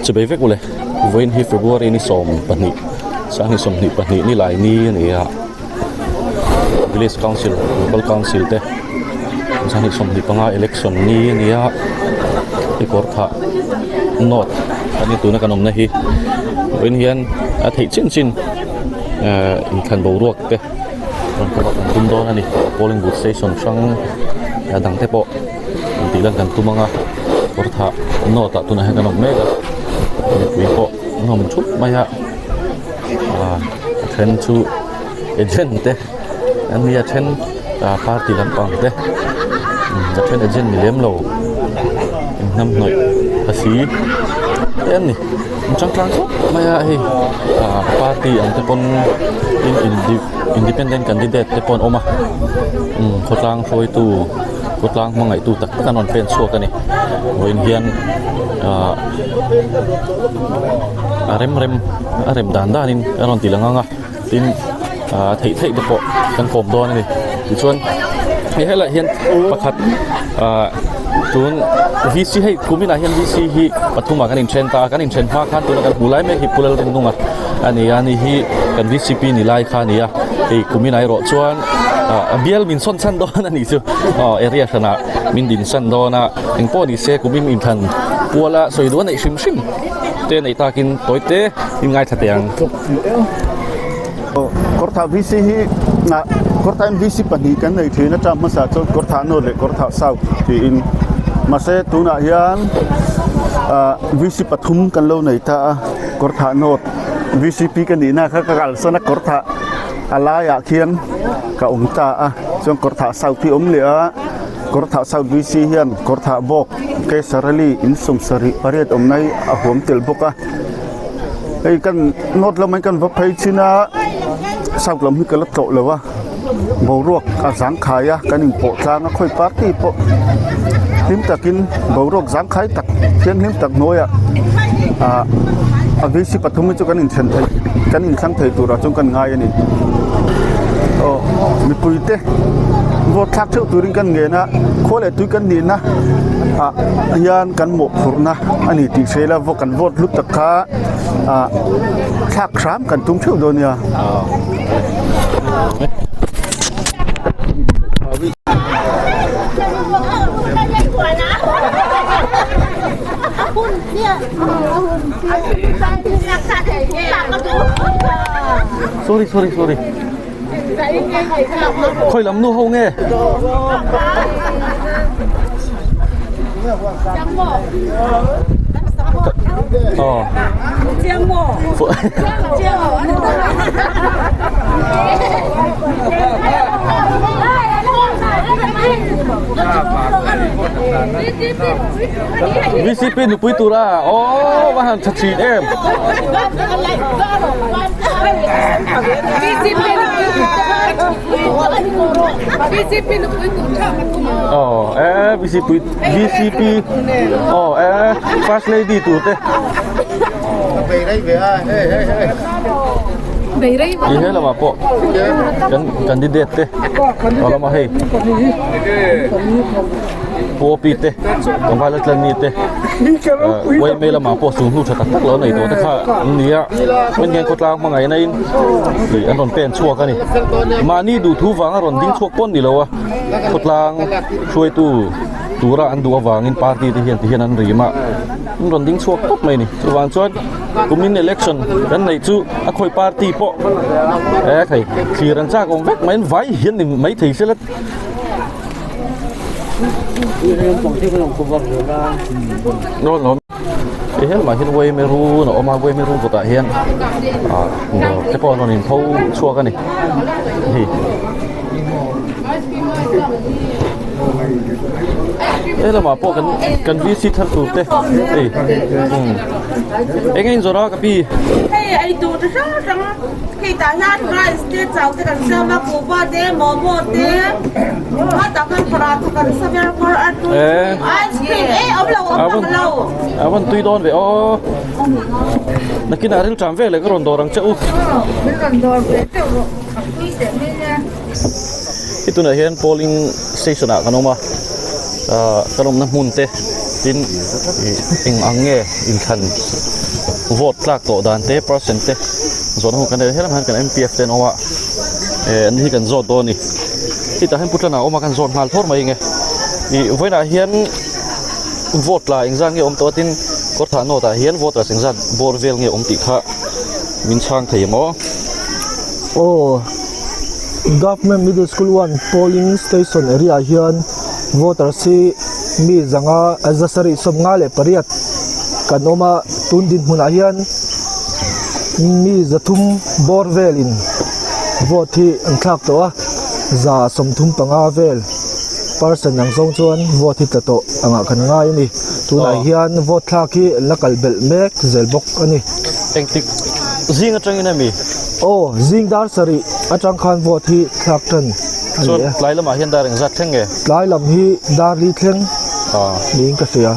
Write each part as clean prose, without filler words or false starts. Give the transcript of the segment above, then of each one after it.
จะไปเวกเลยเว้นที่เฟบรุรีนี่ส่งปนิสร้างนี่ส่งนี่ปนินี่หลายนี่นี่ฮะ Village Council Local Council เต้สร้างนี่ส่งนี่ปังอา election นี่ฮะที่กอร์ท่านอดอันนี้ตัวนักการเมืองนะฮีเว้นเฮียนอาทิตย์ชินอีกขันบวรวกเต้มันก็แบบตุ้มโดนนี่ polling booth station ช่างดังเทปะตีลังกันตุ้มมังอ่ะกอร์ท่านอดตัวนักการเมืองเมกะวิปน้องมันชุบมาฮะเทรนชูเอเจนต์เต้อันนี้เทรนพาร์ตี้ลำปางเต้เทรนเอเจนต์มีเลี้ยมโลน้ำหน่อยภาษีเอ็นนี่มันจังกลางชุบมาฮะเฮ้พาร์ตี้อันเตปนindependent candidate เตปนออกมาโคตรลางโฟยตูโคตรลางมังไงตูตักกันนอนเป็นชัวกันนี่วันเฮียนrem danda nin aron tilanga tin thei de po kan kom don ni ti chuan he hela hian pakhat tun vc hei kumina hian vc hi pathuma kan in chen ta kan in chen ma khan tun kan bulai me hi pulal ring nunga ani hi kan vcp ni lai kha ni a ei kumina ro chuan bial min son san don ani chu area sana min din san dona ing po ni se kumin in than puala soidon ei shimเต้นไอ้ตากินตัวเต้ยังไงถ้าเตียงกอร์ธาวิซีฮีนะกอร์ธาวิซีปนิกันในที่นั่นจะมาสาธุกอร์ธาโนเลยกอร์ธาเศร้าที่อินมาเสตุนายันวิซีปทุมกันโลในตากอร์ธาโนดวิซีปีกันนี่นะข้ากัลสนักกอร์ธาอะไรอยากเขียนกับองค์ตาส่วนกอร์ธาเศร้าที่อมเหลือกอร์ธาเศร้าวิซีเฮียนกอร์ธาบอกเกสรลีอินสมสริปริยตอมในอาหวมเตลบกะไอ้กันนดแล้วมันกันวัดไพชินะสาวกลมที่กันละโตเลยวะบวรวกอาสังขายะกันอิงโปจางค่อยปาร์ตี้โปหิมตะกินบวรวกสังขายตักเทียนหิมตักน้อยวิสิปฐุมมิจุกันอินเชนไทยกันอินสังไทยตัวเราจงกันง่ายนี่มีปุยเต้วอดทักเท่าตัวริงกันเงินนะโคเลยตัวกันนี่นะยานกันหมกฝุนนะอันนี้ติเสแล้ววกันวอดลุกตะขาทักสามกันตุ้มเท่าโดนเนี่ยsorryค่อยลำนู่เฮาไงจังหวะอ๋อเจียงหม้อเจียงหม้อวิสิปินปุยตุระโอ้มาหันชัดชีเอ็มVCP อ๋อVCP อ๋อFirst Lady ตูเต้ไปได้เว้ยไปได้อีเฮล่ะมาปอกันดิเดตเต้เอาละมาให้โปปีเต้ต้องพาเลิกนี่เต้ไว้เมล่ะมาปอสูงหูชัดตักแล้วในตัวแต่ข้านี่อ่ะมันยังกดลางมาไงในหรืออันนนเป็นชั่วกันนี่มานี่ดูทูฟังอรอนดิ้งชั่วก้นนี่แล้ววะกดลางช่วยตัวระอันดูวางอินปาร์ตี้ที่เฮียนอันรีมามันรอนดิ้งชั่วก้นไหมนี่ชวนชวนกุมินเอเล็กชันกันในจู่อคอยปาร์ตี้ปะใครขี่รันจ้ากงแวกมันไว้เฮียนนี่ไม่ถึงเสียแล้วนอนเห็นมาเห็นเวไม่รู้เนาะออกมาเวไม่รู้ก็แต่เห็นแต่พอนอนเห็นเขาชั่วกันนี่เรามาพบกันวิสิตทัศน์ตัวเต้เอ็งจะรอกับพี่ไอ้ตัวจะสั่งให้ตาหน้าทุกรายสเตจเอาแต่กันเชื่อมากูว่าเดมอมเดมาตากันปราทุกันสักอย่างก็อัดไอศครีมเอาวันตุยโดนไปอ๋อนักกินอะไรรู้จำเวเลยก็รอนดอรังเจ้าitu nak hian polling station kan oma kalau nak munte tin ing angge in kan vote tlak to dan te percent te zon hu kan helam han kan MPF ten owa an hi kan zot do ni ti ta han putlana oma kan zon hal thor mai nge ni voina hian vote la engzan nge om to tin kor tha no ta hian voters engzan bor vel nge om ti kha min chang thei mo Oh, government middle school 1 polling station area hian voter si mi zanga azasari somnga le pariat kanoma tundin huna hian mi zathum borvelin vote hi an thlak to a za somthum panga vel person nang zong chuan vote hi tato anga kan ngai ni tuna hian vote thlak hi lakal bel mek zelbok ani engtik zinga tangina mi oh zingdar sari atang khan vote hi thlak tan so lai lama hian dar engzat thenge lai lam hi darli thleng ning ka sia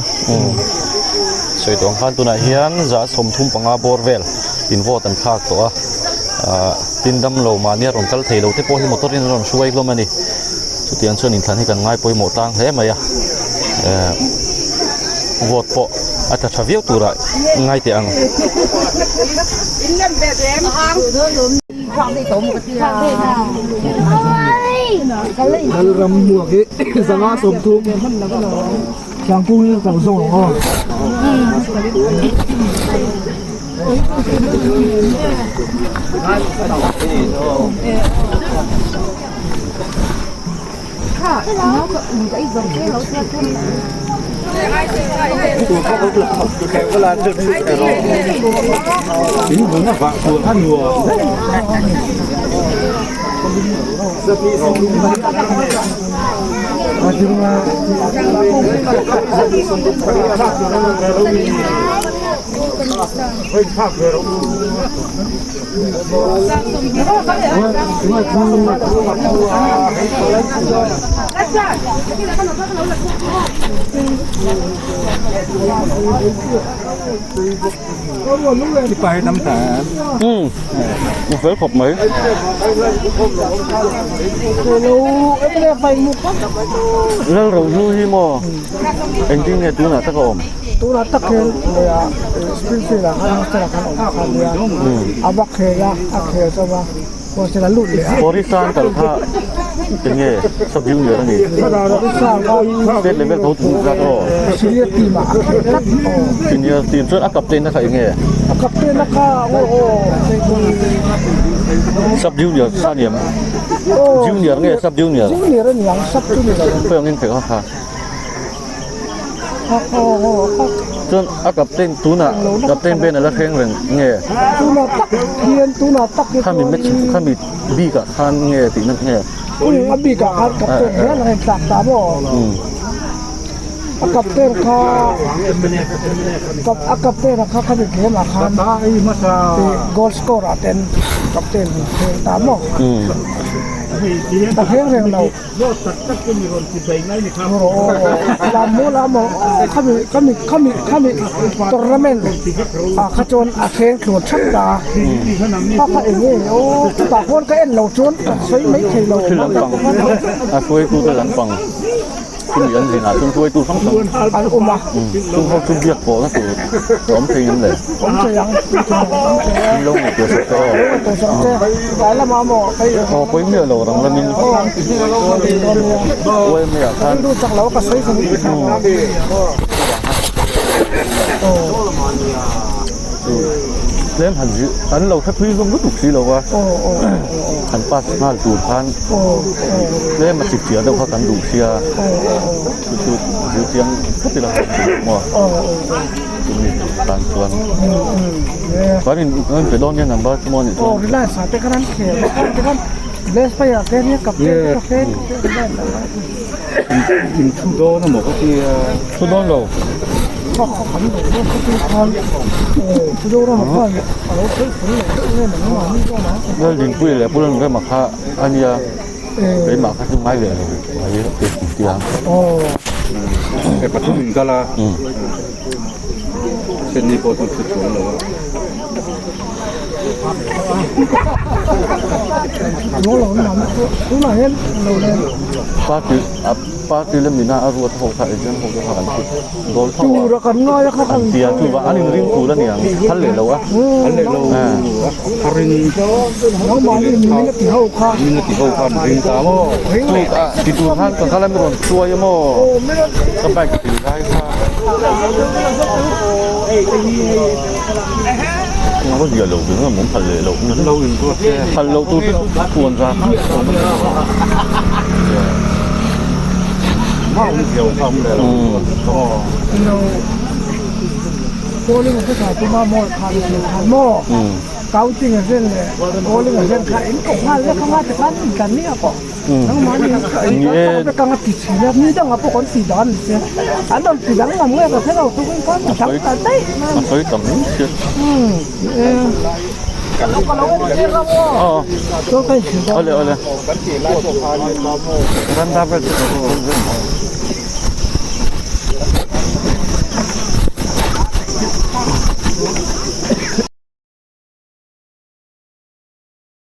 soi tong khan tuna hian za somthum panga borvel in vote an khak to a tindam lo mania ron kal theilo te po hi motorin ron suai lo mani chutian chon in than hi kan ngai poi mo tang he maya vote po ata thaviau tura ngai te ang ram mua cái zanga som thu chang pu ni tang zong hoที่ไปน้ำตาล một vé hộp mấy lâu rồi vui hi mò anh tin nghe tiếng là tắc ổm tu la tak hel ya spring la kan tara kan om kan ya abak he ya akhe so ba ko se la lut ya Borisan tal tha tiếng nghe sắp dữ nhiều này da da sa ba tết level thấu thủ ra đó silia ti ma tak tiếng nghe tiền rất ác cặp tên nó phải nghe kap pe na ka sắp dữ nhiều sa niệm dữ nhiều nghe sắp dữ nhiều ni ran yang sap tu ni la phải ông nên phải ha ha chân ác cặp tên tú nè cặp tên bên là khen rằng nghe tu na tak hian tu na takข้ามีเม็ดข้ามีบีกับข้านเงี้ยตีนั่นเงี้ย abi ka kap pe ya na tak ta bo kap pe ka kap pe na ka bi ke ma khanไอ้มาซา goal score aten kap pe ta mo ที่เห็น ta heng heng lo รถตัดตัดก็มีคนที่ไปไหนนี่ครับ lamo kami tournament khajon akhen khot thak da pa enge o ta hon ka en lo chon soi mai thei lo คือหลังฟังช่วยตู้ตัวหลังฟังคุณยันสินะช่วยตู้ทั้งสอง an uma ช่วยเขาช่วยเบียดโผล่ก็คือพร้อมเพลงเลย om sayang ลงเกี่ยวกับก็ to sa te dai la ma mo kai พอไปเมื่อเราเราละมินโอ้ยไม่อยากทาน du chak lo ka sai saniเล่นหันอันเราแค่พื้นลงก็ถูกสีเราว่าหันป้าห้าจูดพันเล่นมาสิบเสียเดี๋ยวเขากันดูเสียจุดเสียงก็ติดละมั่วมีการส่วนตอนนี้มันเป็นโดนเนี่ยนังบ้าชั่วโมงนี่ o rila sa te kan khe kan les pa ya ke ni kap te ka khe กินทุโดนะหมอก็ที่ ชุดโดนเรา เขาขันเลยเขาคือทอนผู้ดูเราเขาเราเคยผลเลยเหมือนว่านี่ก็นะ เรื่องยิงปุ้ยเลยปุ้ยมันก็มาฆ่าอันนี้เป็นมาฆ่าทุ่งไม้เลยมาเยอะติดเตียง โอ้ ไอ้ปัจจุบันก็ละเป็นนี่โปรตุเกสหรือว่า Nó là nó cũng là hết lâu lên. Party lemina arwat ho kha ejan ho ka kan ti gol tho Tu ra kan ngai ka kan. tia tu ba ani ring tu la niang thal le lo a anh lại lâu haring Nó mà đi mình cái hậu kha. mình là kiểu phần ring cá mò tu ka ti tu han ka kala mi ron tuwa mo ka ba ki dai kha nó có giờ lâu nữa muốn thal le lo lâu mình có xe thal lo tu tuan ra mau nhiều không để lâu có Nó cô lên cái thằng tôi mà mò thằng mò. Cao chính là thế này. Cô lên cái thằng anh cũng hay là không hay thì hắn cần ní à po. Nó mà đi cái cái cái gì là như đang ngáp con xì đòn chứ. Anh đâu xì đòn làm người ta thấy đâu tôi cũng có mà thằng ta đấy. nó phải tầm chứ Tôi cái gì đó. ole ran ra về